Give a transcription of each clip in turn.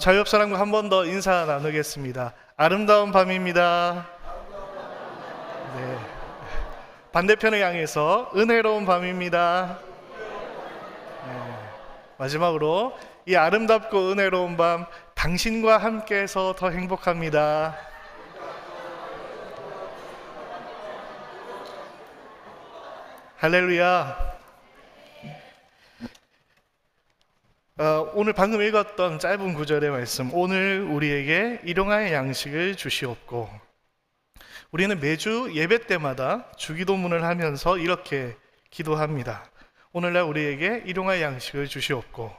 저희 옆 사람과 한 번 더 인사 나누겠습니다. 아름다운 밤입니다. 네. 반대편을 향해서 은혜로운 밤입니다. 네. 마지막으로 이 아름답고 은혜로운 밤 당신과 함께해서 더 행복합니다. 할렐루야. 오늘 방금 읽었던 짧은 구절의 말씀, 오늘 우리에게 일용할 양식을 주시옵고. 우리는 매주 예배 때마다 주기도문을 하면서 이렇게 기도합니다. 오늘날 우리에게 일용할 양식을 주시옵고.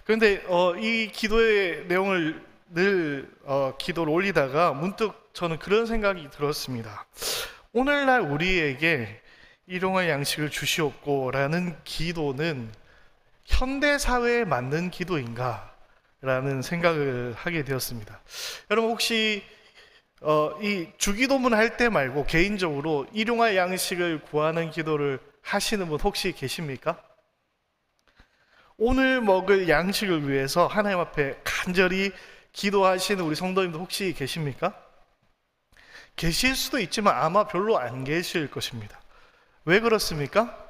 그런데 이 기도의 내용을 늘 기도를 올리다가 문득 저는 그런 생각이 들었습니다. 오늘날 우리에게 일용할 양식을 주시옵고 라는 기도는 현대사회에 맞는 기도인가? 라는 생각을 하게 되었습니다. 여러분 혹시 이 주기도문 할 때 말고 개인적으로 일용할 양식을 구하는 기도를 하시는 분 혹시 계십니까? 오늘 먹을 양식을 위해서 하나님 앞에 간절히 기도하시는 우리 성도님들 혹시 계십니까? 계실 수도 있지만 아마 별로 안 계실 것입니다. 왜 그렇습니까?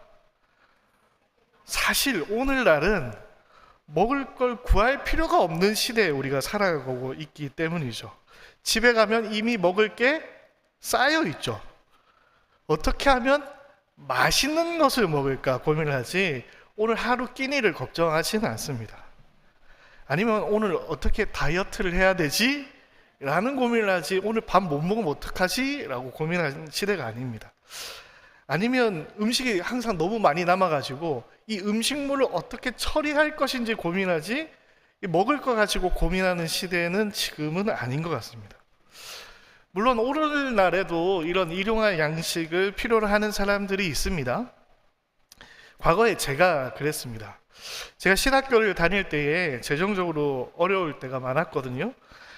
사실 오늘날은 먹을 걸 구할 필요가 없는 시대에 우리가 살아가고 있기 때문이죠. 집에 가면 이미 먹을 게 쌓여 있죠. 어떻게 하면 맛있는 것을 먹을까 고민을 하지 오늘 하루 끼니를 걱정하지는 않습니다. 아니면 오늘 어떻게 다이어트를 해야 되지? 라는 고민을 하지 오늘 밥 못 먹으면 어떡하지? 라고 고민하는 시대가 아닙니다. 아니면 음식이 항상 너무 많이 남아가지고 이 음식물을 어떻게 처리할 것인지 고민하지 먹을 거 가지고 고민하는 시대는 지금은 아닌 것 같습니다. 물론 오늘날에도 이런 일용할 양식을 필요로 하는 사람들이 있습니다. 과거에 제가 그랬습니다. 제가 신학교를 다닐 때에 재정적으로 어려울 때가 많았거든요.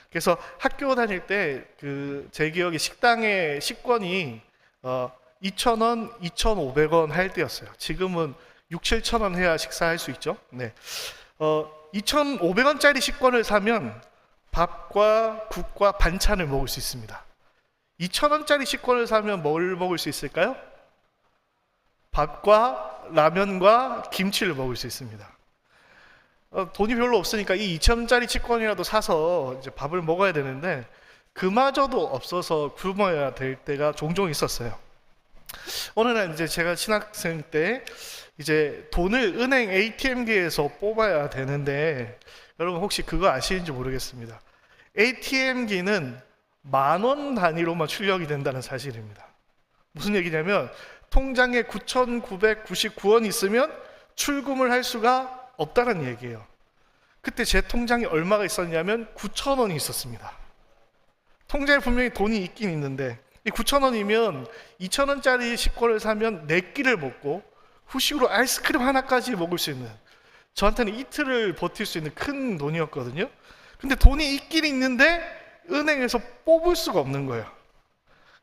그래서 학교 다닐 때 제 기억에 식당의 식권이 2,000원, 2,500원 할 때였어요. 지금은 6, 7,000원 해야 식사할 수 있죠. 네. 2,500원짜리 식권을 사면 밥과 국과 반찬을 먹을 수 있습니다. 2,000원짜리 식권을 사면 뭘 먹을 수 있을까요? 밥과 라면과 김치를 먹을 수 있습니다. 돈이 별로 없으니까 이 2,000원짜리 식권이라도 사서 이제 밥을 먹어야 되는데 그마저도 없어서 굶어야 될 때가 종종 있었어요. 어느 날 이제 제가 신학생 때 이제 돈을 은행 ATM기에서 뽑아야 되는데 여러분 혹시 그거 아시는지 모르겠습니다. ATM기는 10,000원 단위로만 출력이 된다는 사실입니다. 무슨 얘기냐면 통장에 9,999원 있으면 출금을 할 수가 없다는 얘기예요. 그때 제 통장에 얼마가 있었냐면 9,000원이 있었습니다. 통장에 분명히 돈이 있긴 있는데 이 9,000원이면 2,000원짜리 식권을 사면 4끼를 먹고 후식으로 아이스크림 하나까지 먹을 수 있는, 저한테는 이틀을 버틸 수 있는 큰 돈이었거든요. 근데 돈이 있긴 있는데 은행에서 뽑을 수가 없는 거예요.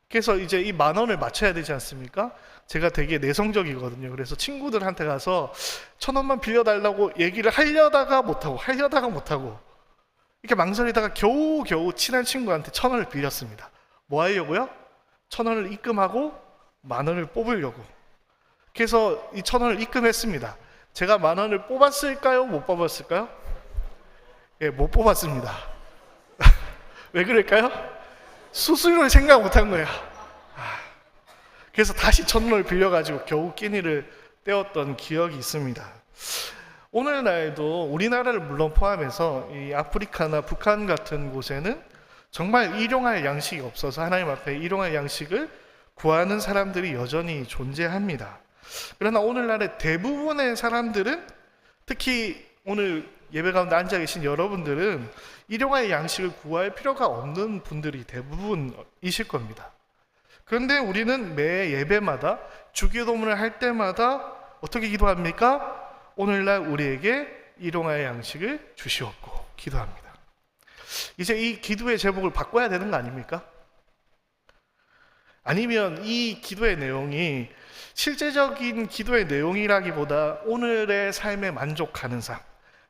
그래서 이제 이 10,000원을 맞춰야 되지 않습니까? 제가 되게 내성적이거든요. 그래서 친구들한테 가서 1,000원만 빌려달라고 얘기를 하려다가 못하고 이렇게 망설이다가 겨우 친한 친구한테 1,000원을 빌렸습니다. 뭐 하려고요? 1,000원을 입금하고 10,000원을 뽑으려고. 그래서 이 1,000원을 입금했습니다. 제가 10,000원을 뽑았을까요? 못 뽑았을까요? 예, 못 뽑았습니다. 왜 그럴까요? 수수료를 생각 못한 거예요. 그래서 다시 1,000원을 빌려가지고 겨우 끼니를 때웠던 기억이 있습니다. 오늘날도 우리나라를 물론 포함해서 이 아프리카나 북한 같은 곳에는 정말 일용할 양식이 없어서 하나님 앞에 일용할 양식을 구하는 사람들이 여전히 존재합니다. 그러나 오늘날의 대부분의 사람들은, 특히 오늘 예배 가운데 앉아 계신 여러분들은 일용할 양식을 구할 필요가 없는 분들이 대부분이실 겁니다. 그런데 우리는 매 예배마다 주기도문을 할 때마다 어떻게 기도합니까? 오늘날 우리에게 일용할 양식을 주시옵고 기도합니다. 이제 이 기도의 제목을 바꿔야 되는 거 아닙니까? 아니면 이 기도의 내용이 실제적인 기도의 내용이라기보다 오늘의 삶에 만족하는 삶,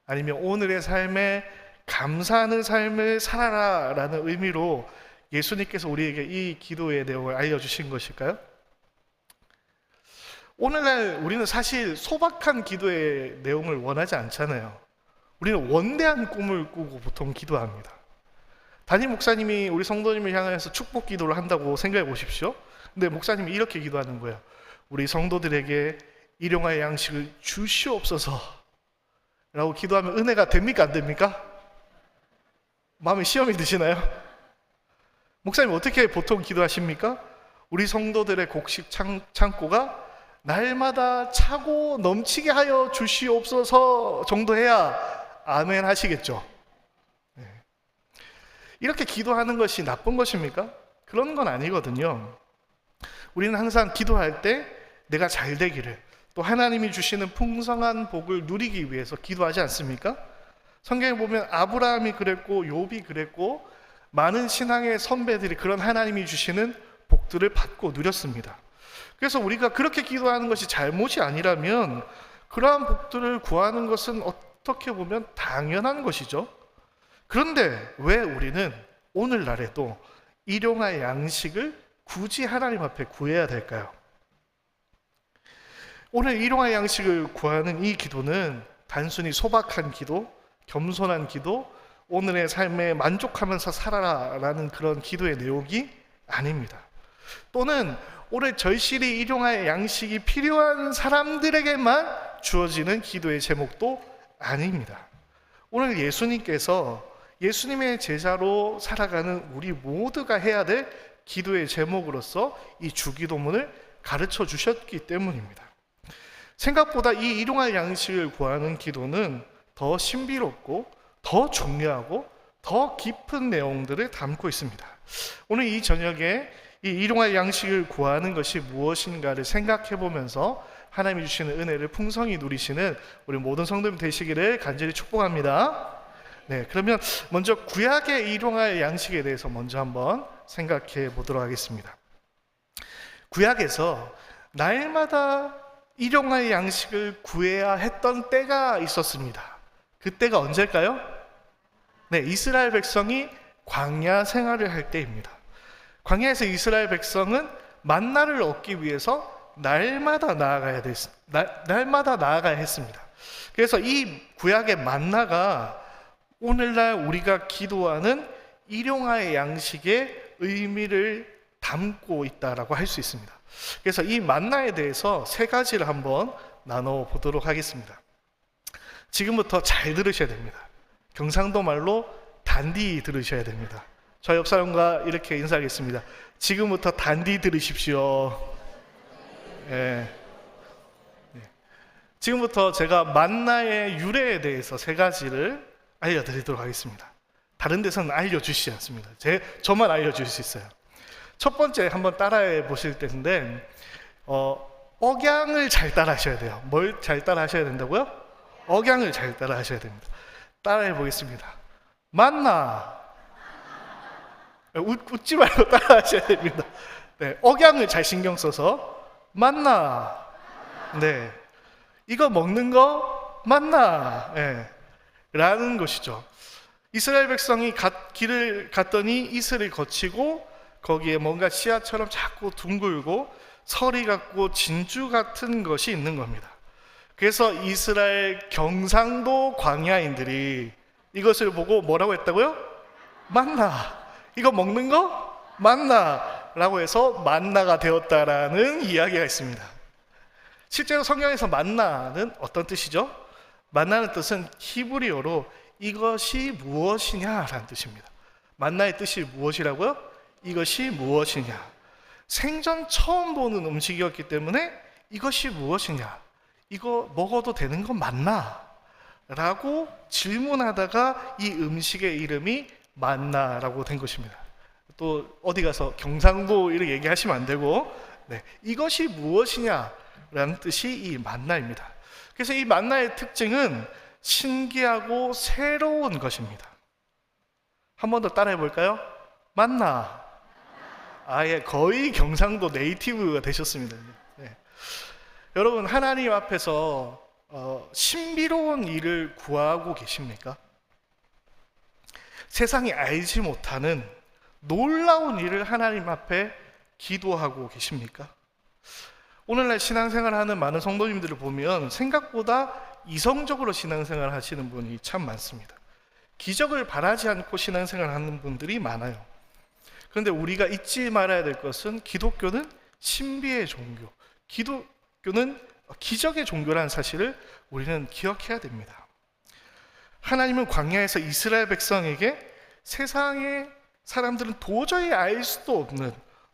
아니면 오늘의 삶에 감사하는 삶을 살아라 라는 의미로 예수님께서 우리에게 이 기도의 내용을 알려주신 것일까요? 오늘날 우리는 사실 소박한 기도의 내용을 원하지 않잖아요. 우리는 원대한 꿈을 꾸고 보통 기도합니다. 담임 목사님이 우리 성도님을 향해서 축복 기도를 한다고 생각해 보십시오. 근데 목사님이 이렇게 기도하는 거예요. 우리 성도들에게 일용할 양식을 주시옵소서 라고 기도하면 은혜가 됩니까 안 됩니까? 마음에 시험이 드시나요? 목사님 어떻게 보통 기도하십니까? 우리 성도들의 곡식 창고가 날마다 차고 넘치게 하여 주시옵소서 정도 해야 아멘 하시겠죠. 네. 이렇게 기도하는 것이 나쁜 것입니까? 그런 건 아니거든요. 우리는 항상 기도할 때 내가 잘 되기를, 또 하나님이 주시는 풍성한 복을 누리기 위해서 기도하지 않습니까? 성경에 보면 아브라함이 그랬고 욥이 그랬고 많은 신앙의 선배들이 그런 하나님이 주시는 복들을 받고 누렸습니다. 그래서 우리가 그렇게 기도하는 것이 잘못이 아니라면 그러한 복들을 구하는 것은 어떻게 보면 당연한 것이죠. 그런데 왜 우리는 오늘날에도 일용할 양식을 굳이 하나님 앞에 구해야 될까요? 오늘 일용할 양식을 구하는 이 기도는 단순히 소박한 기도, 겸손한 기도, 오늘의 삶에 만족하면서 살아라 라는 그런 기도의 내용이 아닙니다. 또는 오늘 절실히 일용할 양식이 필요한 사람들에게만 주어지는 기도의 제목도 아닙니다. 오늘 예수님께서 예수님의 제자로 살아가는 우리 모두가 해야 될 기도의 제목으로서 이 주기도문을 가르쳐 주셨기 때문입니다. 생각보다 이 일용할 양식을 구하는 기도는 더 신비롭고 더 중요하고 더 깊은 내용들을 담고 있습니다. 오늘 이 저녁에 이 일용할 양식을 구하는 것이 무엇인가를 생각해 보면서 하나님이 주시는 은혜를 풍성히 누리시는 우리 모든 성도님 되시기를 간절히 축복합니다. 네, 그러면 먼저 구약의 일용할 양식에 대해서 먼저 한번 생각해 보도록 하겠습니다. 구약에서 날마다 일용할 양식을 구해야 했던 때가 있었습니다. 그때가 언제일까요? 네, 이스라엘 백성이 광야 생활을 할 때입니다. 광야에서 이스라엘 백성은 만나를 얻기 위해서 날마다 나아가야 했습니다. 그래서 이 구약의 만나가 오늘날 우리가 기도하는 일용할 양식의 의미를 담고 있다라고 할 수 있습니다. 그래서 이 만나에 대해서 세 가지를 한번 나눠 보도록 하겠습니다. 지금부터 잘 들으셔야 됩니다. 경상도 말로 단디 들으셔야 됩니다. 저 옆 사람과 이렇게 인사하겠습니다. 지금부터 단디 들으십시오. 네. 지금부터 제가 만나의 유래에 대해서 세 가지를 알려드리도록 하겠습니다. 다른 데서는 알려주시지 않습니다. 저만 알려줄 수 있어요. 첫 번째 한번 따라해 보실 텐데 억양을 잘 따라 하셔야 돼요. 뭘 잘 따라 하셔야 된다고요? 억양을 잘 따라 하셔야 됩니다. 따라해 보겠습니다. 만나. 웃지 말고 따라 하셔야 됩니다. 네, 억양을 잘 신경 써서 만나. 네, 이거 먹는 거 만나. 네, 라는 것이죠. 이스라엘 백성이 길을 갔더니 이슬을 거치고 거기에 뭔가 씨앗처럼 자꾸 둥글고 서리 같고 진주 같은 것이 있는 겁니다. 그래서 이스라엘 경상도 광야인들이 이것을 보고 뭐라고 했다고요? 만나. 이거 먹는 거 만나 라고 해서 만나가 되었다라는 이야기가 있습니다. 실제로 성경에서 만나는 어떤 뜻이죠? 만나는 뜻은 히브리어로 이것이 무엇이냐라는 뜻입니다. 만나의 뜻이 무엇이라고요? 이것이 무엇이냐. 생전 처음 보는 음식이었기 때문에 이것이 무엇이냐, 이거 먹어도 되는 건 맞나? 라고 질문하다가 이 음식의 이름이 만나라고 된 것입니다. 또 어디 가서 경상도 이렇게 얘기하시면 안 되고, 네, 이것이 무엇이냐라는 뜻이 이 만나입니다. 그래서 이 만나의 특징은 신기하고 새로운 것입니다. 한 번 더 따라해 볼까요? 만나. 아예 거의 경상도 네이티브가 되셨습니다. 네. 여러분, 하나님 앞에서 신비로운 일을 구하고 계십니까? 세상이 알지 못하는 놀라운 일을 하나님 앞에 기도하고 계십니까? 오늘날 신앙생활을 하는 많은 성도님들을 보면 생각보다 이성적으로 신앙생활을 하시는 분이 참 많습니다. 기적을 바라지 않고 신앙생활을 하는 분들이 많아요. 그런데 우리가 잊지 말아야 될 것은 기독교는 신비의 종교, 기독교는 기적의 종교라는 사실을 우리는 기억해야 됩니다. 하나님은 광야에서 이스라엘 백성에게 세상의 사람들은 도저히 알 수도 없는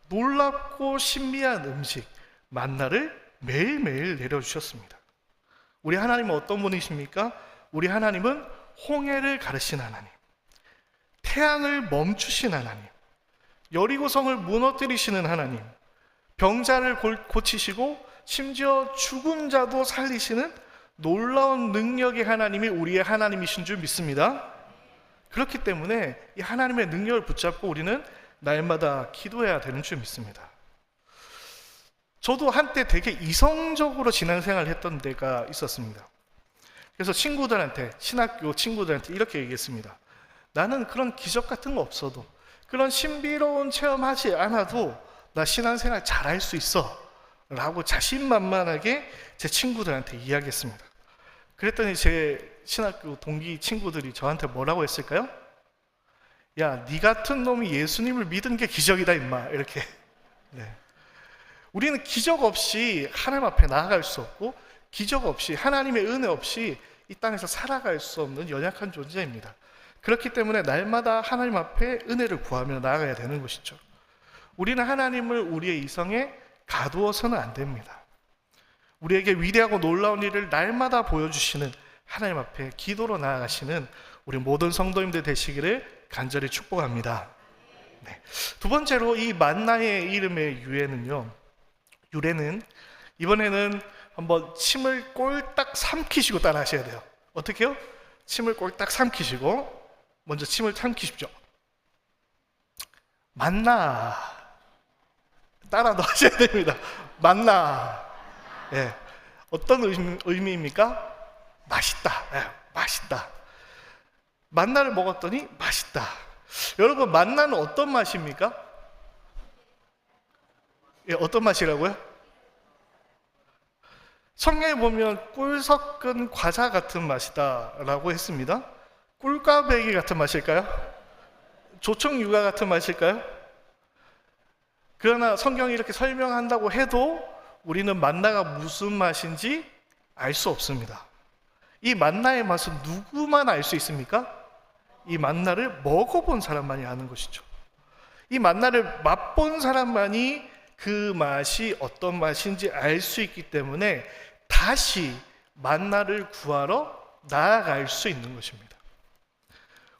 놀랍고 신비한 음식 만나를 매일매일 내려주셨습니다. 우리 하나님은 어떤 분이십니까? 우리 하나님은 홍해를 가르신 하나님, 태양을 멈추신 하나님, 여리고성을 무너뜨리시는 하나님, 병자를 고치시고 심지어 죽은 자도 살리시는 놀라운 능력의 하나님이 우리의 하나님이신 줄 믿습니다. 그렇기 때문에 이 하나님의 능력을 붙잡고 우리는 날마다 기도해야 되는 줄 믿습니다. 저도 한때 되게 이성적으로 신앙생활을 했던 때가 있었습니다. 그래서 친구들한테, 신학교 친구들한테 이렇게 얘기했습니다. 나는 그런 기적 같은 거 없어도, 그런 신비로운 체험하지 않아도 나 신앙생활 잘할 수 있어 라고 자신만만하게 제 친구들한테 이야기했습니다. 그랬더니 제 신학교 동기 친구들이 저한테 뭐라고 했을까요? 야, 네 같은 놈이 예수님을 믿은 게 기적이다 임마, 이렇게. 네. 우리는 기적 없이 하나님 앞에 나아갈 수 없고, 기적 없이, 하나님의 은혜 없이 이 땅에서 살아갈 수 없는 연약한 존재입니다. 그렇기 때문에 날마다 하나님 앞에 은혜를 구하며 나아가야 되는 것이죠. 우리는 하나님을 우리의 이성에 가두어서는 안 됩니다. 우리에게 위대하고 놀라운 일을 날마다 보여주시는 하나님 앞에 기도로 나아가시는 우리 모든 성도님들 되시기를 간절히 축복합니다. 네. 두 번째로 이 만나의 이름의 유래는 이번에는 한번 침을 꼴딱 삼키시고 따라 하셔야 돼요. 어떻게 해요? 침을 꼴딱 삼키시고 먼저 침을 삼키십시오. 만나. 따라도 하셔야 됩니다. 만나. 예. 어떤 의미입니까? 맛있다. 예, 맛있다. 만나를 먹었더니 맛있다. 여러분, 만나는 어떤 맛입니까? 예, 어떤 맛이라고요? 성경에 보면 꿀 섞은 과자 같은 맛이다 라고 했습니다. 꿀꽈배기 같은 맛일까요? 조청유과 같은 맛일까요? 그러나 성경이 이렇게 설명한다고 해도 우리는 만나가 무슨 맛인지 알 수 없습니다. 이 만나의 맛은 누구만 알 수 있습니까? 이 만나를 먹어본 사람만이 아는 것이죠. 이 만나를 맛본 사람만이 그 맛이 어떤 맛인지 알 수 있기 때문에 다시 만나를 구하러 나아갈 수 있는 것입니다.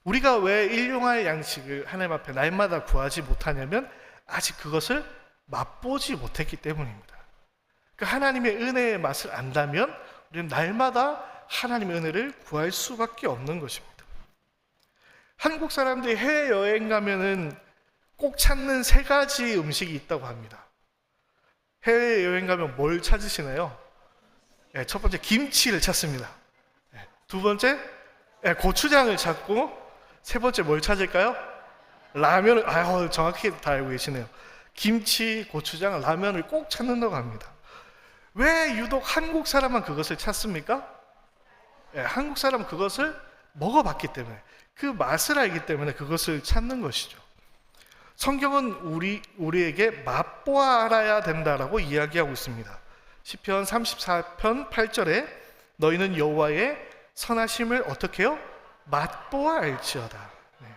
우리가 왜 일용할 양식을 하나님 앞에 날마다 구하지 못하냐면 아직 그것을 맛보지 못했기 때문입니다. 그 하나님의 은혜의 맛을 안다면 우리는 날마다 하나님의 은혜를 구할 수밖에 없는 것입니다. 한국 사람들이 해외여행 가면은 꼭 찾는 3가지 음식이 있다고 합니다. 해외여행 가면 뭘 찾으시나요? 네, 첫 번째 김치를 찾습니다. 네, 두 번째 고추장을 찾고, 세 번째 뭘 찾을까요? 라면을, 정확히 다 알고 계시네요. 김치, 고추장, 라면을 꼭 찾는다고 합니다. 왜 유독 한국 사람만 그것을 찾습니까? 한국 사람은 그것을 먹어봤기 때문에, 그 맛을 알기 때문에 그것을 찾는 것이죠. 성경은 우리에게 맛보아 알아야 된다라고 이야기하고 있습니다. 시편 34편 8절에 너희는 여호와의 선하심을 어떻게 해요? 맛보아 알지어다. 네.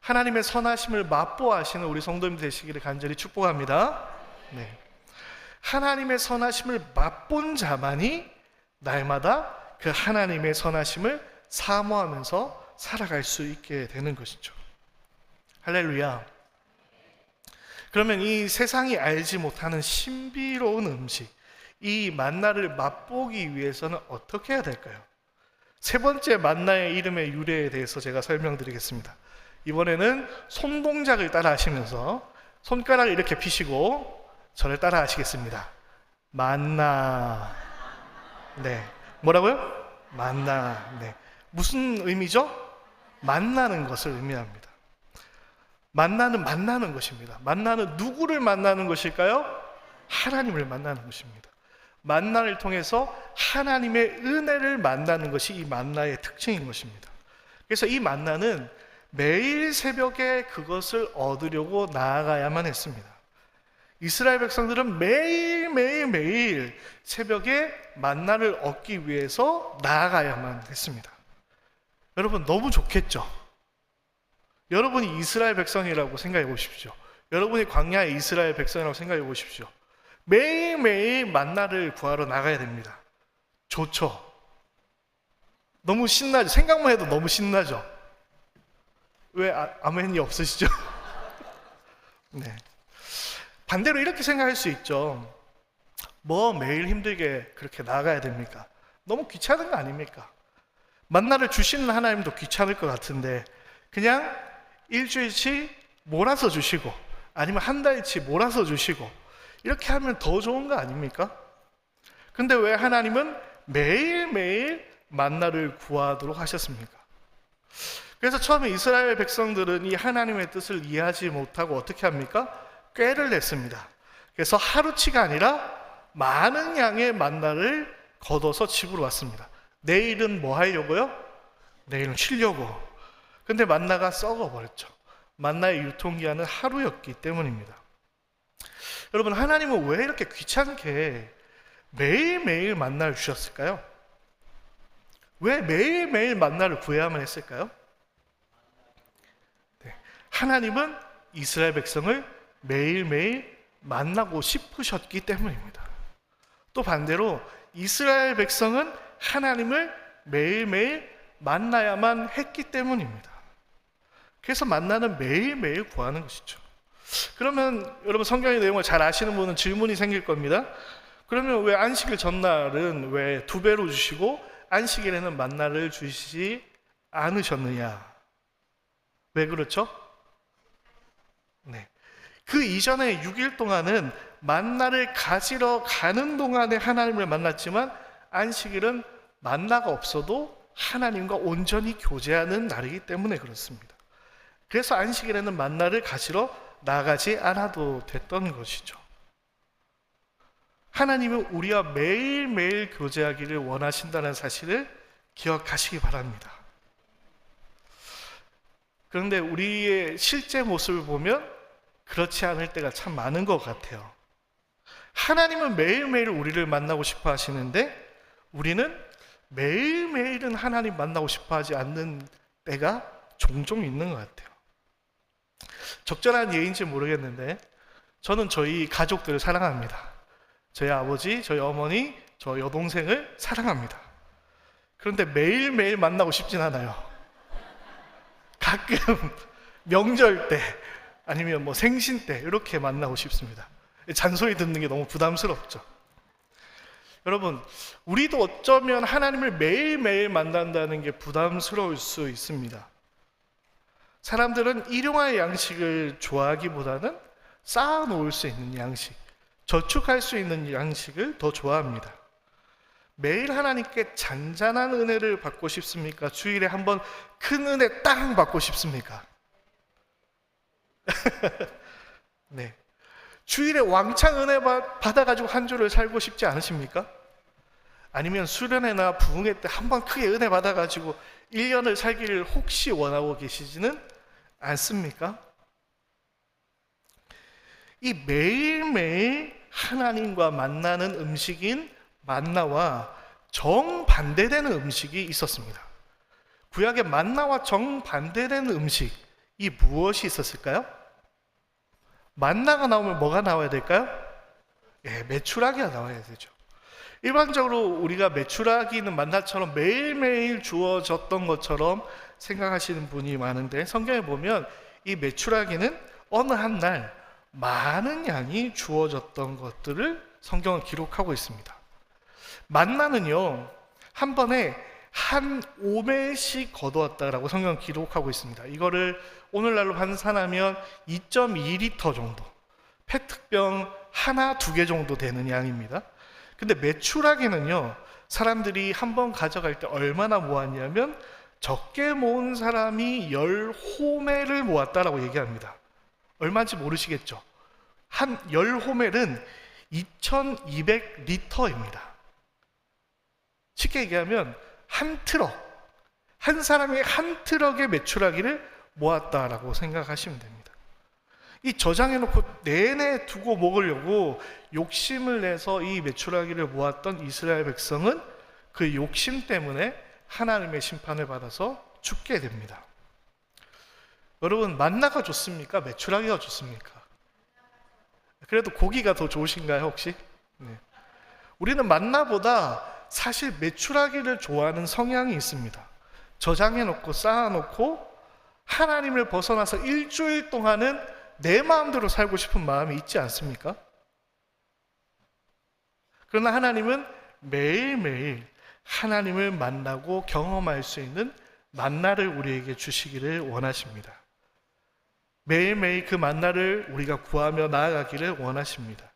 하나님의 선하심을 맛보아 하시는 우리 성도님들 되시기를 간절히 축복합니다. 네. 하나님의 선하심을 맛본 자만이 날마다 그 하나님의 선하심을 사모하면서 살아갈 수 있게 되는 것이죠. 할렐루야. 그러면 이 세상이 알지 못하는 신비로운 음식, 이 만나를 맛보기 위해서는 어떻게 해야 될까요? 세 번째 만나의 이름의 유래에 대해서 제가 설명드리겠습니다. 이번에는 손동작을 따라 하시면서 손가락을 이렇게 펴시고 저를 따라 하시겠습니다. 만나. 네. 뭐라고요? 만나. 네. 무슨 의미죠? 만나는 것을 의미합니다. 만나는 만나는 것입니다. 만나는 누구를 만나는 것일까요? 하나님을 만나는 것입니다. 만나를 통해서 하나님의 은혜를 만나는 것이 이 만나의 특징인 것입니다. 그래서 이 만나는 매일 새벽에 그것을 얻으려고 나아가야만 했습니다. 이스라엘 백성들은 매일 새벽에 만나를 얻기 위해서 나아가야만 했습니다. 여러분, 너무 좋겠죠? 여러분이 이스라엘 백성이라고 생각해 보십시오. 여러분이 광야의 이스라엘 백성이라고 생각해 보십시오. 매일매일 만나를 구하러 나가야 됩니다. 좋죠? 너무 신나죠? 생각만 해도 너무 신나죠? 왜 아멘이 없으시죠? 네. 반대로 이렇게 생각할 수 있죠. 뭐 매일 힘들게 그렇게 나가야 됩니까? 너무 귀찮은 거 아닙니까? 만나를 주시는 하나님도 귀찮을 것 같은데 그냥 일주일치 몰아서 주시고 아니면 한 달치 몰아서 주시고 이렇게 하면 더 좋은 거 아닙니까? 근데 왜 하나님은 매일매일 만나를 구하도록 하셨습니까? 그래서 처음에 이스라엘 백성들은 이 하나님의 뜻을 이해하지 못하고 어떻게 합니까? 꾀를 냈습니다. 그래서 하루치가 아니라 많은 양의 만나를 걷어서 집으로 왔습니다. 내일은 뭐 하려고요? 내일은 쉬려고. 근데 만나가 썩어버렸죠. 만나의 유통기한은 하루였기 때문입니다. 여러분, 하나님은 왜 이렇게 귀찮게 매일매일 만나를 주셨을까요? 왜 매일매일 만나를 구해야만 했을까요? 네. 하나님은 이스라엘 백성을 매일매일 만나고 싶으셨기 때문입니다. 또 반대로 이스라엘 백성은 하나님을 매일매일 만나야만 했기 때문입니다. 그래서 만나는 매일매일 구하는 것이죠. 그러면 여러분, 성경의 내용을 잘 아시는 분은 질문이 생길 겁니다. 그러면 왜 안식일 전날은 왜 2배로 주시고 안식일에는 만나를 주시지 않으셨느냐? 왜 그렇죠? 네. 그 이전에 6일 동안은 만나를 가지러 가는 동안에 하나님을 만났지만 안식일은 만나가 없어도 하나님과 온전히 교제하는 날이기 때문에 그렇습니다. 그래서 안식일에는 만나를 가지러 나가지 않아도 됐던 것이죠. 하나님은 우리와 매일매일 교제하기를 원하신다는 사실을 기억하시기 바랍니다. 그런데 우리의 실제 모습을 보면 그렇지 않을 때가 참 많은 것 같아요. 하나님은 매일매일 우리를 만나고 싶어 하시는데 우리는 매일매일은 하나님 만나고 싶어 하지 않는 때가 종종 있는 것 같아요. 적절한 예인지 모르겠는데 저는 저희 가족들을 사랑합니다. 저희 아버지, 저희 어머니, 저 여동생을 사랑합니다. 그런데 매일매일 만나고 싶진 않아요. 가끔 명절 때 아니면 뭐 생신 때 이렇게 만나고 싶습니다. 잔소리 듣는 게 너무 부담스럽죠. 여러분, 우리도 어쩌면 하나님을 매일매일 만난다는 게 부담스러울 수 있습니다. 사람들은 일용할 양식을 좋아하기보다는 쌓아놓을 수 있는 양식, 저축할 수 있는 양식을 더 좋아합니다. 매일 하나님께 잔잔한 은혜를 받고 싶습니까? 주일에 한번 큰 은혜 땅 받고 싶습니까? 네. 주일에 왕창 은혜 받아가지고 한 주를 살고 싶지 않으십니까? 아니면 수련회나 부흥회 때 한번 크게 은혜 받아가지고 1년을 살기를 혹시 원하고 계시지는 않습니까? 이 매일매일 하나님과 만나는 음식인 만나와 정반대되는 음식이 있었습니다. 구약의 만나와 정반대되는 음식이 무엇이 있었을까요? 만나가 나오면 뭐가 나와야 될까요? 메추라기가 나와야 되죠. 일반적으로 우리가 메추라기는 만나처럼 매일매일 주어졌던 것처럼 생각하시는 분이 많은데 성경에 보면 이 메추라기는 어느 한 날 많은 양이 주어졌던 것들을 성경은 기록하고 있습니다. 만나는요, 한 번에 한 오멜씩 거두었다라고 성경은 기록하고 있습니다. 이거를 오늘날로 환산하면 2.2리터 정도, 페트병 하나, 2개 정도 되는 양입니다. 근데 메추라기는요, 사람들이 한 번 가져갈 때 얼마나 모았냐면 적게 모은 사람이 10호멜을 모았다라고 얘기합니다. 얼마인지 모르시겠죠? 한 10호멜은 2200리터입니다. 쉽게 얘기하면 한 트럭, 한 사람이 한 트럭의 메추라기를 모았다라고 생각하시면 됩니다. 이 저장해놓고 내내 두고 먹으려고 욕심을 내서 이 메추라기를 모았던 이스라엘 백성은 그 욕심 때문에 하나님의 심판을 받아서 죽게 됩니다. 여러분, 만나가 좋습니까? 메추라기가 좋습니까? 그래도 고기가 더 좋으신가요, 혹시? 네. 우리는 만나보다 사실 메추라기를 좋아하는 성향이 있습니다. 저장해놓고 쌓아놓고 하나님을 벗어나서 일주일 동안은 내 마음대로 살고 싶은 마음이 있지 않습니까? 그러나 하나님은 매일매일 하나님을 만나고 경험할 수 있는 만나를 우리에게 주시기를 원하십니다. 매일매일 그 만나를 우리가 구하며 나아가기를 원하십니다.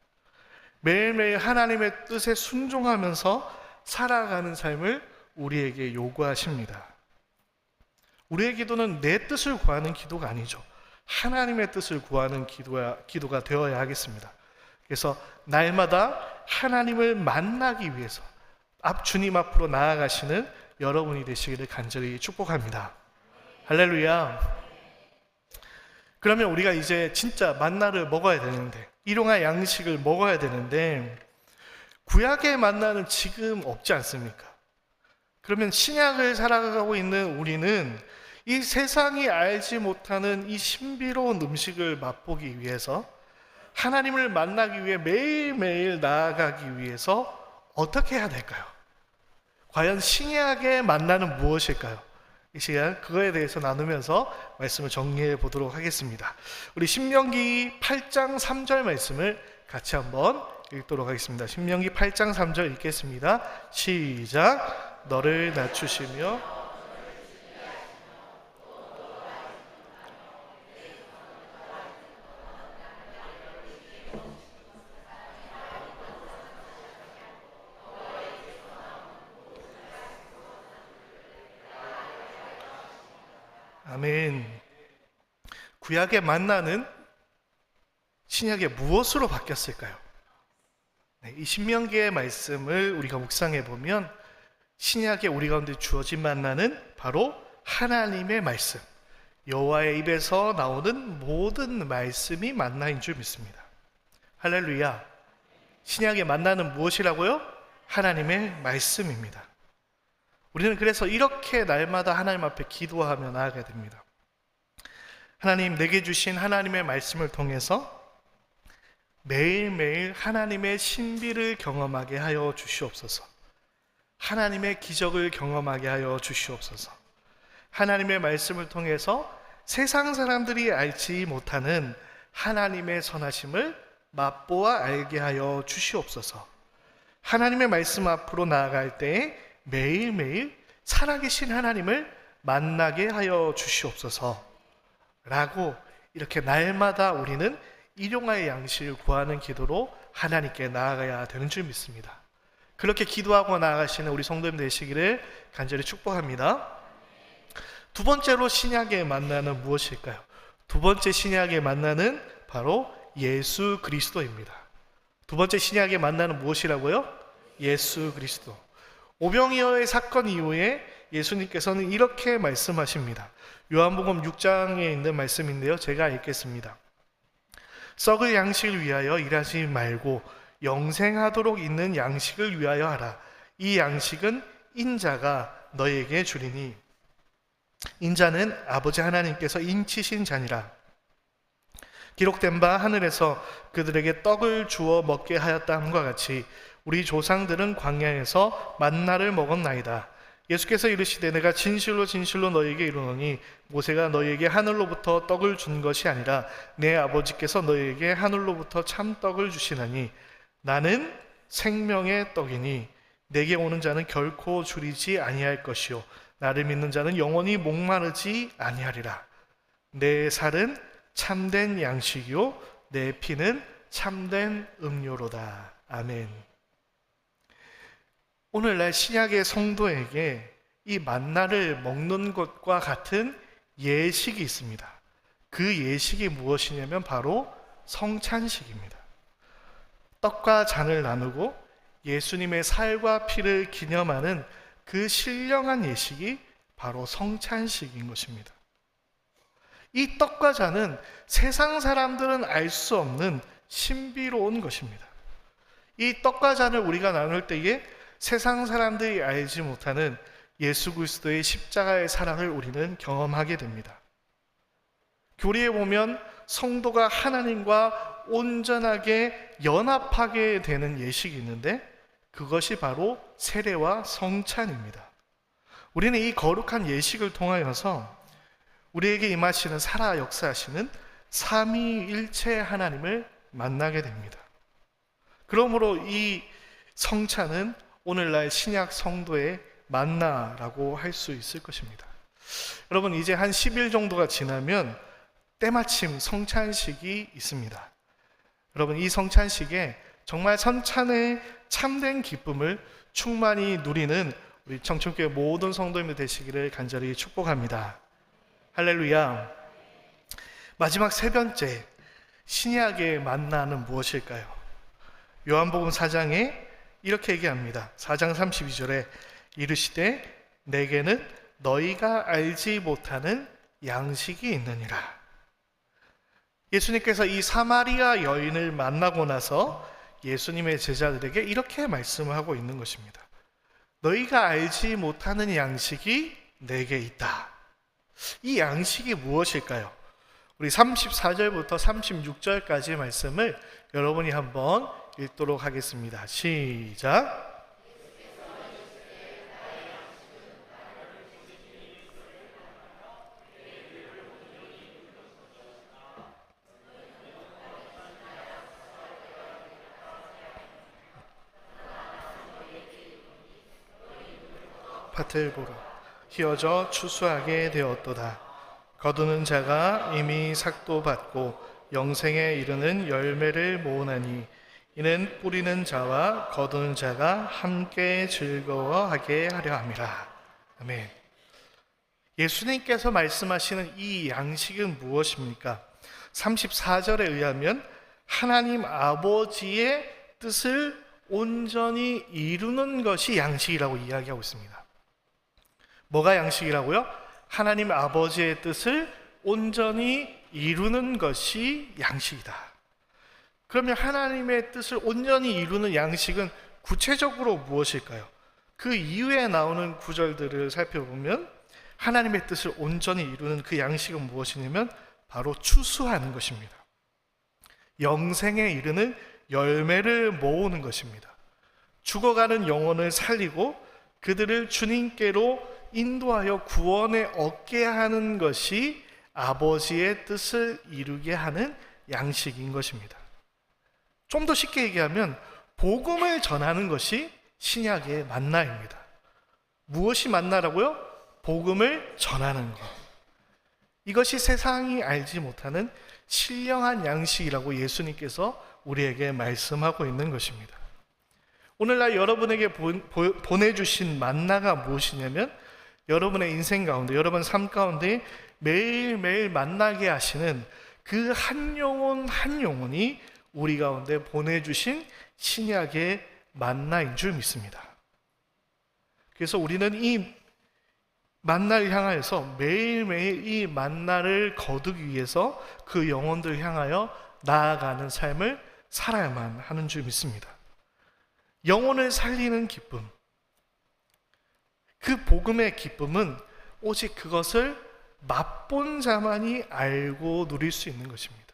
매일매일 하나님의 뜻에 순종하면서 살아가는 삶을 우리에게 요구하십니다. 우리의 기도는 내 뜻을 구하는 기도가 아니죠. 하나님의 뜻을 구하는 기도가 되어야 하겠습니다. 그래서 날마다 하나님을 만나기 위해서 주님 앞으로 나아가시는 여러분이 되시기를 간절히 축복합니다. 할렐루야. 그러면 우리가 이제 진짜 만나를 먹어야 되는데, 일용할 양식을 먹어야 되는데, 구약의 만나는 지금 없지 않습니까? 그러면 신약을 살아가고 있는 우리는 이 세상이 알지 못하는 이 신비로운 음식을 맛보기 위해서, 하나님을 만나기 위해 매일매일 나아가기 위해서 어떻게 해야 될까요? 과연 신약의 만나는 무엇일까요? 이 시간 그거에 대해서 나누면서 말씀을 정리해 보도록 하겠습니다. 우리 신명기 8장 3절 말씀을 같이 한번 읽도록 하겠습니다. 신명기 8장 3절 읽겠습니다. 시작. 너를 낮추시며 아멘. 구약의 만나는 신약의 무엇으로 바뀌었을까요? 이 신명기의 말씀을 우리가 묵상해 보면 신약에 우리 가운데 주어진 만나는 바로 하나님의 말씀, 여호와의 입에서 나오는 모든 말씀이 만나인 줄 믿습니다. 할렐루야. 신약의 만나는 무엇이라고요? 하나님의 말씀입니다. 우리는 그래서 이렇게 날마다 하나님 앞에 기도하며 나아가야 됩니다. 하나님, 내게 주신 하나님의 말씀을 통해서 매일매일 하나님의 신비를 경험하게 하여 주시옵소서. 하나님의 기적을 경험하게 하여 주시옵소서. 하나님의 말씀을 통해서 세상 사람들이 알지 못하는 하나님의 선하심을 맛보아 알게 하여 주시옵소서. 하나님의 말씀 앞으로 나아갈 때에 매일매일 살아계신 하나님을 만나게 하여 주시옵소서 라고 이렇게 날마다 우리는 일용할 양식을 구하는 기도로 하나님께 나아가야 되는 줄 믿습니다. 그렇게 기도하고 나아가시는 우리 성도님 되시기를 간절히 축복합니다. 두 번째로 신약의 만나는 무엇일까요? 두 번째 신약의 만나는 바로 예수 그리스도입니다. 두 번째 신약의 만나는 무엇이라고요? 예수 그리스도. 오병이어의 사건 이후에 예수님께서는 이렇게 말씀하십니다. 요한복음 6장에 있는 말씀인데요, 제가 읽겠습니다. 썩을 양식을 위하여 일하지 말고 영생하도록 있는 양식을 위하여 하라. 이 양식은 인자가 너에게 주리니 인자는 아버지 하나님께서 인치신 자니라. 기록된 바 하늘에서 그들에게 떡을 주어 먹게 하였다 함과 같이 우리 조상들은 광야에서 만나를 먹었나이다. 예수께서 이르시되 내가 진실로 진실로 너희에게 이르노니 모세가 너희에게 하늘로부터 떡을 준 것이 아니라 내 아버지께서 너희에게 하늘로부터 참떡을 주시나니 나는 생명의 떡이니 내게 오는 자는 결코 줄이지 아니할 것이요 나를 믿는 자는 영원히 목마르지 아니하리라. 내 살은 참된 양식이요 내 피는 참된 음료로다. 아멘. 오늘날 신약의 성도에게 이 만나를 먹는 것과 같은 예식이 있습니다. 그 예식이 무엇이냐면 바로 성찬식입니다. 떡과 잔을 나누고 예수님의 살과 피를 기념하는 그 신령한 예식이 바로 성찬식인 것입니다. 이 떡과 잔은 세상 사람들은 알 수 없는 신비로운 것입니다. 이 떡과 잔을 우리가 나눌 때에 세상 사람들이 알지 못하는 예수 그리스도의 십자가의 사랑을 우리는 경험하게 됩니다. 교리에 보면 성도가 하나님과 온전하게 연합하게 되는 예식이 있는데 그것이 바로 세례와 성찬입니다. 우리는 이 거룩한 예식을 통하여서 우리에게 임하시는 살아 역사하시는 삼위일체 하나님을 만나게 됩니다. 그러므로 이 성찬은 오늘날 신약 성도의 만나라고 할 수 있을 것입니다. 여러분, 이제 한 10일 정도가 지나면 때마침 성찬식이 있습니다. 여러분, 이 성찬식에 정말 성찬의 참된 기쁨을 충만히 누리는 우리 청천교회 모든 성도님들 되시기를 간절히 축복합니다. 할렐루야. 마지막 세 번째, 신약의 만나는 무엇일까요? 요한복음 4장에 이렇게 얘기합니다. 4장 32절에 이르시되 내게는 너희가 알지 못하는 양식이 있느니라. 예수님께서 이 사마리아 여인을 만나고 나서 예수님의 제자들에게 이렇게 말씀을 하고 있는 것입니다. 너희가 알지 못하는 양식이 내게 있다. 이 양식이 무엇일까요? 우리 34절부터 36절까지 말씀을 여러분이 한번 읽도록 하겠습니다. 시작. 밭을 보러 휘어져 추수하게 되었도다. 거두는 자가 이미 삭도 받고 영생에 이르는 열매를 모으나니 이는 뿌리는 자와 거두는 자가 함께 즐거워하게 하려 함이라. 아멘. 예수님께서 말씀하시는 이 양식은 무엇입니까? 34절에 의하면 하나님 아버지의 뜻을 온전히 이루는 것이 양식이라고 이야기하고 있습니다. 뭐가 양식이라고요? 하나님 아버지의 뜻을 온전히 이루는 것이 양식이다. 그러면 하나님의 뜻을 온전히 이루는 양식은 구체적으로 무엇일까요? 그 이후에 나오는 구절들을 살펴보면 하나님의 뜻을 온전히 이루는 그 양식은 무엇이냐면 바로 추수하는 것입니다. 영생에 이르는 열매를 모으는 것입니다. 죽어가는 영혼을 살리고 그들을 주님께로 인도하여 구원에 얻게 하는 것이 아버지의 뜻을 이루게 하는 양식인 것입니다. 좀 더 쉽게 얘기하면 복음을 전하는 것이 신약의 만나입니다. 무엇이 만나라고요? 복음을 전하는 것. 이것이 세상이 알지 못하는 신령한 양식이라고 예수님께서 우리에게 말씀하고 있는 것입니다. 오늘날 여러분에게 보내주신 만나가 무엇이냐면 여러분의 인생 가운데, 여러분 삶 가운데 매일매일 만나게 하시는 그 한 영혼 한 영혼이 우리 가운데 보내주신 신약의 만나인 줄 믿습니다. 그래서 우리는 이 만나를 향하여서 매일매일 이 만나를 거두기 위해서 그 영혼들을 향하여 나아가는 삶을 살아야만 하는 줄 믿습니다. 영혼을 살리는 기쁨, 그 복음의 기쁨은 오직 그것을 맛본 자만이 알고 누릴 수 있는 것입니다.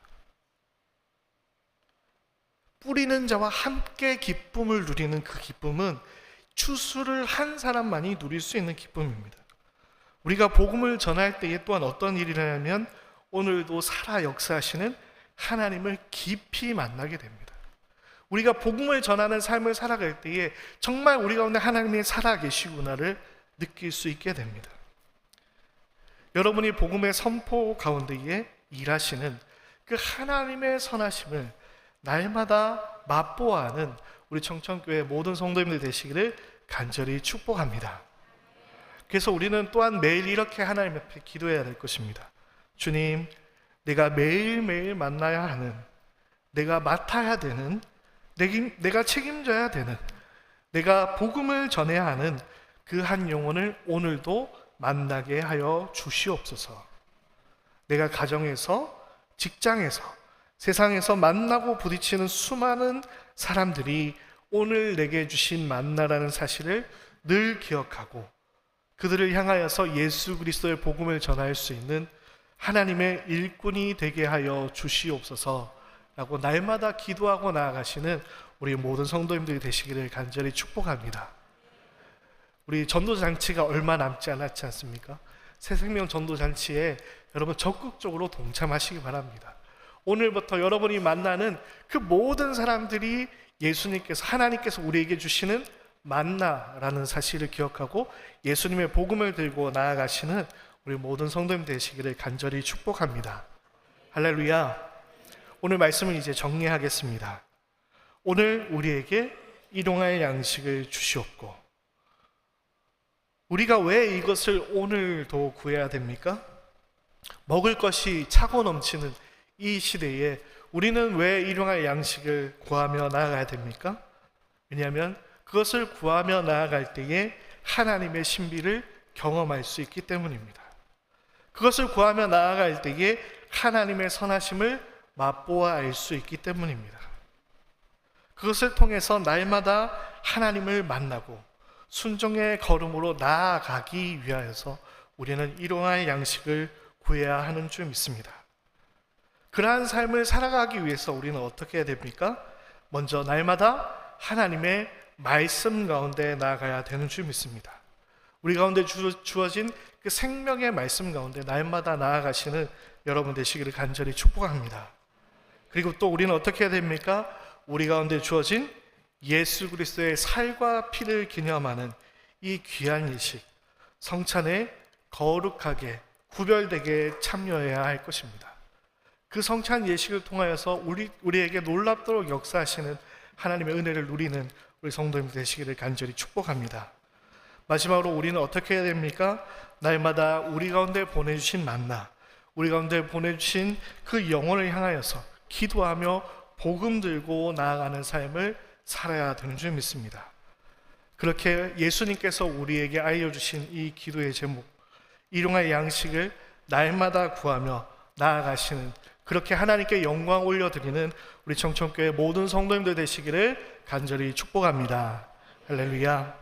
뿌리는 자와 함께 기쁨을 누리는 그 기쁨은 추수를 한 사람만이 누릴 수 있는 기쁨입니다. 우리가 복음을 전할 때에 또한 어떤 일이 일어나면 오늘도 살아 역사하시는 하나님을 깊이 만나게 됩니다. 우리가 복음을 전하는 삶을 살아갈 때에 정말 우리 가운데 하나님이 살아 계시구나를 느낄 수 있게 됩니다. 여러분이 복음의 선포 가운데에 일하시는 그 하나님의 선하심을 날마다 맛보아하는 우리 청천교회 모든 성도님들 되시기를 간절히 축복합니다. 그래서 우리는 또한 매일 이렇게 하나님 앞에 기도해야 될 것입니다. 주님, 내가 매일매일 만나야 하는, 내가 맡아야 되는, 내가 책임져야 되는, 내가 복음을 전해야 하는 그 한 영혼을 오늘도 만나게 하여 주시옵소서. 내가 가정에서, 직장에서, 세상에서 만나고 부딪히는 수많은 사람들이 오늘 내게 주신 만나라는 사실을 늘 기억하고 그들을 향하여서 예수 그리스도의 복음을 전할 수 있는 하나님의 일꾼이 되게 하여 주시옵소서라고 날마다 기도하고 나아가시는 우리 모든 성도님들이 되시기를 간절히 축복합니다. 우리 전도잔치가 얼마 남지 않았지 않습니까? 새생명 전도잔치에 여러분 적극적으로 동참하시기 바랍니다. 오늘부터 여러분이 만나는 그 모든 사람들이 예수님께서, 하나님께서 우리에게 주시는 만나라는 사실을 기억하고 예수님의 복음을 들고 나아가시는 우리 모든 성도님 되시기를 간절히 축복합니다. 할렐루야. 오늘 말씀을 이제 정리하겠습니다. 오늘 우리에게 일용할 양식을 주시옵고, 우리가 왜 이것을 오늘도 구해야 됩니까? 먹을 것이 차고 넘치는 이 시대에 우리는 왜 일용할 양식을 구하며 나아가야 됩니까? 왜냐하면 그것을 구하며 나아갈 때에 하나님의 신비를 경험할 수 있기 때문입니다. 그것을 구하며 나아갈 때에 하나님의 선하심을 맛보아 알 수 있기 때문입니다. 그것을 통해서 날마다 하나님을 만나고 순종의 걸음으로 나아가기 위하여서 우리는 일용할 양식을 구해야 하는 줄 믿습니다. 그러한 삶을 살아가기 위해서 우리는 어떻게 해야 됩니까? 먼저 날마다 하나님의 말씀 가운데 나아가야 되는 줄 믿습니다. 우리 가운데 주어진 그 생명의 말씀 가운데 날마다 나아가시는 여러분 되시기를 간절히 축복합니다. 그리고 또 우리는 어떻게 해야 됩니까? 우리 가운데 주어진 예수 그리스도의 살과 피를 기념하는 이 귀한 일식, 성찬에 거룩하게 구별되게 참여해야 할 것입니다. 그 성찬 예식을 통하여서 우리에게 놀랍도록 역사하시는 하나님의 은혜를 누리는 우리 성도님 되시기를 간절히 축복합니다. 마지막으로 우리는 어떻게 해야 됩니까? 날마다 우리 가운데 보내주신 만나, 우리 가운데 보내주신 그 영혼을 향하여서 기도하며 복음 들고 나아가는 삶을 살아야 되는 줄 믿습니다. 그렇게 예수님께서 우리에게 알려주신 이 기도의 제목, 일용할 양식을 날마다 구하며 나아가시는, 그렇게 하나님께 영광 올려드리는 우리 청천교회 모든 성도님들 되시기를 간절히 축복합니다. 할렐루야.